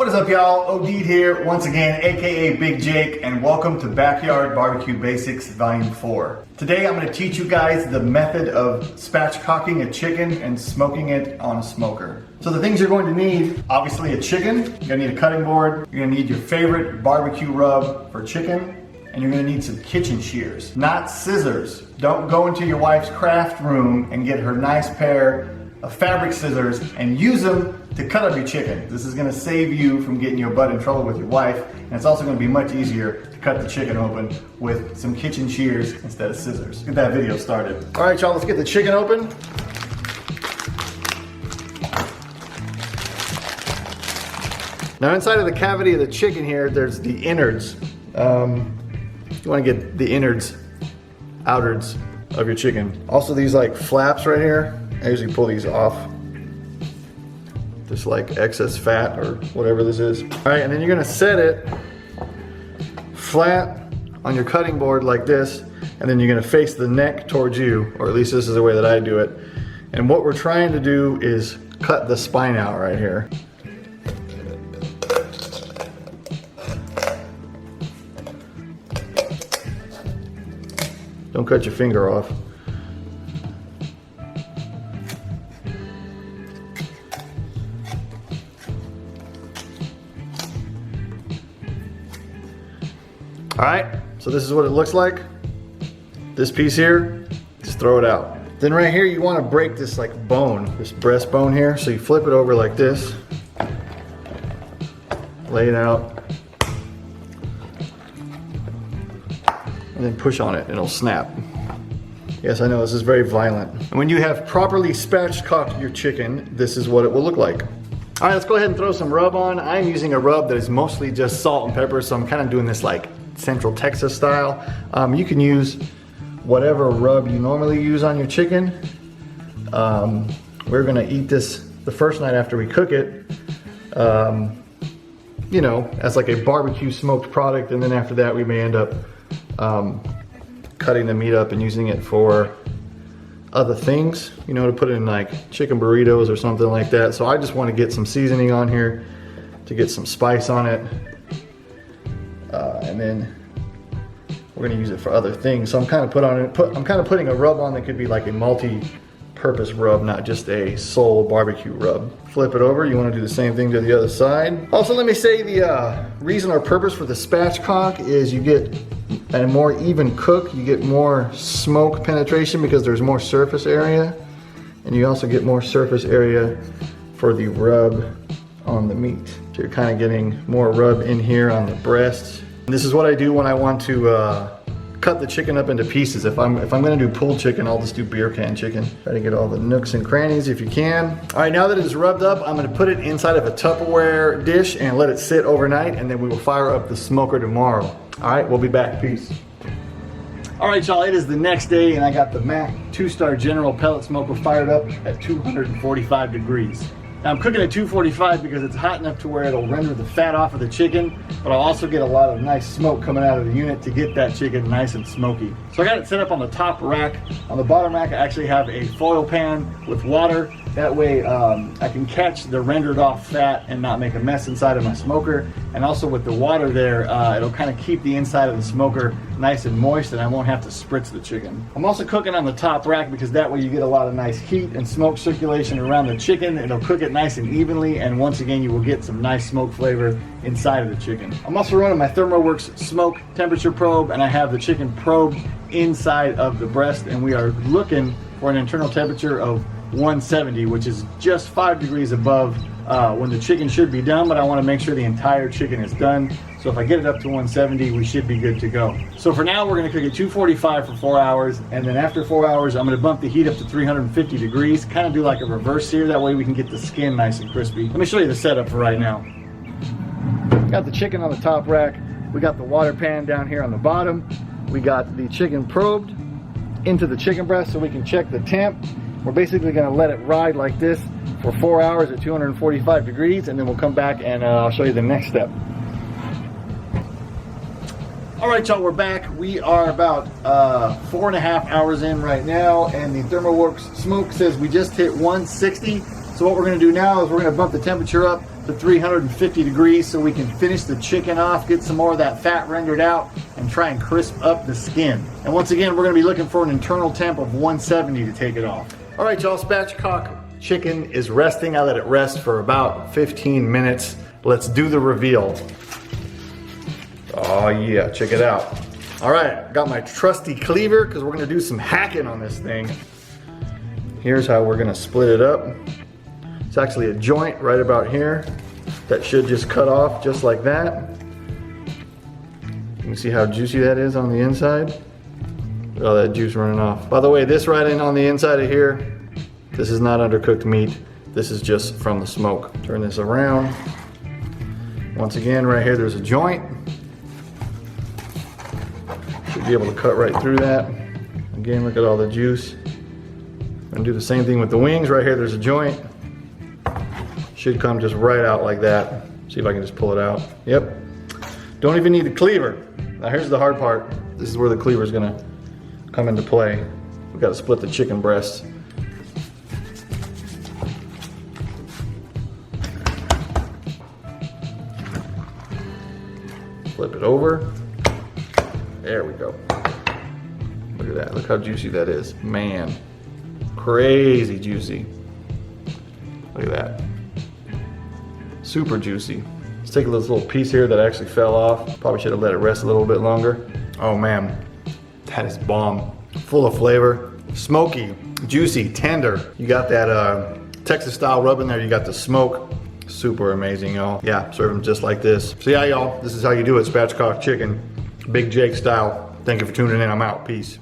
What is up, y'all? Odeed here once again, aka Big Jake, and welcome to Backyard Barbecue Basics Volume 4. Today I'm going to teach you guys the method of spatchcocking a chicken and smoking it on a smoker. So the things you're going to need, obviously a chicken, you're going to need a cutting board, you're going to need your favorite barbecue rub for chicken, and you're going to need some kitchen shears, not scissors. Don't go into your wife's craft room and get her nice pair of fabric scissors and use them to cut up your chicken. This is going to save you from getting your butt in trouble with your wife, and it's also going to be much easier to cut the chicken open with some kitchen shears instead of scissors. Get that video started. All right, y'all, let's get the chicken open. Now inside of the cavity of the chicken here, there's the innards. You want to get the innards, outards of your chicken. Also these like flaps right here, I usually pull these off. Just like excess fat or whatever this is. All right, and then you're gonna set it flat on your cutting board like this, and then you're gonna face the neck towards you, or at least this is the way that I do it. And what we're trying to do is cut the spine out right here. Don't cut your finger off. All right, so this is what it looks like. This piece here, just throw it out. Then right here, you want to break this like bone, this breastbone here. So you flip it over like this, lay it out, and then push on it and it'll snap. Yes, I know this is very violent. And when you have properly spatchcocked your chicken, this is what it will look like. All right, let's go ahead and throw some rub on. I'm using a rub that is mostly just salt and pepper, so I'm kind of doing this like Central Texas style. You can use whatever rub you normally use on your chicken. We're gonna eat this the first night after we cook it, you know, as like a barbecue smoked product, and then after that we may end up cutting the meat up and using it for other things, you know, to put in like chicken burritos or something like that. So I just want to get some seasoning on here to get some spice on it. And then we're gonna use it for other things. So I'm kind of putting a rub on that could be like a multi-purpose rub, not just a sole barbecue rub. Flip it over. You want to do the same thing to the other side. Also, let me say the reason or purpose for the spatchcock is you get a more even cook. You get more smoke penetration because there's more surface area, and you also get more surface area for the rub on the meat. So you're kind of getting more rub in here on the breast. And this is what I do when I want to cut the chicken up into pieces. If I'm gonna do pulled chicken, I'll just do beer can chicken. Try to get all the nooks and crannies if you can. All right, now that it's rubbed up, I'm gonna put it inside of a Tupperware dish and let it sit overnight, and then we will fire up the smoker tomorrow. All right, we'll be back. Peace. All right, y'all, it is the next day, and I got the Mac 2-star General pellet smoker fired up at 245 degrees. Now I'm cooking at 245 because it's hot enough to where it'll render the fat off of the chicken, but I'll also get a lot of nice smoke coming out of the unit to get that chicken nice and smoky. So I got it set up on the top rack. On the bottom rack, I actually have a foil pan with water. That way I can catch the rendered off fat and not make a mess inside of my smoker. And also with the water there, it'll kind of keep the inside of the smoker nice and moist, and I won't have to spritz the chicken. I'm also cooking on the top rack because that way you get a lot of nice heat and smoke circulation around the chicken. It'll cook it nice and evenly, and once again you will get some nice smoke flavor inside of the chicken. I'm also running my ThermoWorks smoke temperature probe, and I have the chicken probed inside of the breast, and we are looking for an internal temperature of 170, which is just 5 degrees above when the chicken should be done, but I want to make sure the entire chicken is done. So if I get it up to 170, we should be good to go. So for now, we're going to cook at 245 for 4 hours, and then after 4 hours, I'm going to bump the heat up to 350 degrees, kind of do like a reverse sear. That way we can get the skin nice and crispy. Let me show you the setup for right now. Got the chicken on the top rack. We got the water pan down here on the bottom. We got the chicken probed into the chicken breast so we can check the temp. We're basically going to let it ride like this for 4 hours at 245 degrees, and then we'll come back and I'll show you the next step. All right, y'all, we're back. We are about 4.5 hours in right now, and the ThermoWorks smoke says we just hit 160. So what we're gonna do now is we're gonna bump the temperature up to 350 degrees so we can finish the chicken off, get some more of that fat rendered out, and try and crisp up the skin. And once again, we're gonna be looking for an internal temp of 170 to take it off. All right, y'all, spatchcock chicken is resting. I let it rest for about 15 minutes. Let's do the reveal. Oh yeah, check it out. All right, got my trusty cleaver because we're gonna do some hacking on this thing. Here's how we're gonna split it up. It's actually a joint right about here that should just cut off just like that. You can see how juicy that is on the inside. Look at all that juice running off. By the way, this right in on the inside of here, this is not undercooked meat. This is just from the smoke. Turn this around. Once again, right here, there's a joint. Should be able to cut right through that. Again, look at all the juice. I'm gonna do the same thing with the wings. Right here, there's a joint. Should come just right out like that. See if I can just pull it out. Yep. Don't even need the cleaver. Now here's the hard part. This is where the cleaver is gonna come into play. We've got to split the chicken breasts. Flip it over. There we go. Look at that. Look how juicy that is. Man, crazy juicy. Look at that. Super juicy. Let's take this little piece here that actually fell off. Probably should have let it rest a little bit longer. Oh man, that is bomb. Full of flavor, smoky, juicy, tender. You got that Texas style rub in there. You got the smoke. Super amazing, y'all. Yeah, serve them just like this. So yeah, y'all, this is how you do it, spatchcock chicken, Big Jake style. Thank you for tuning in. I'm out. Peace.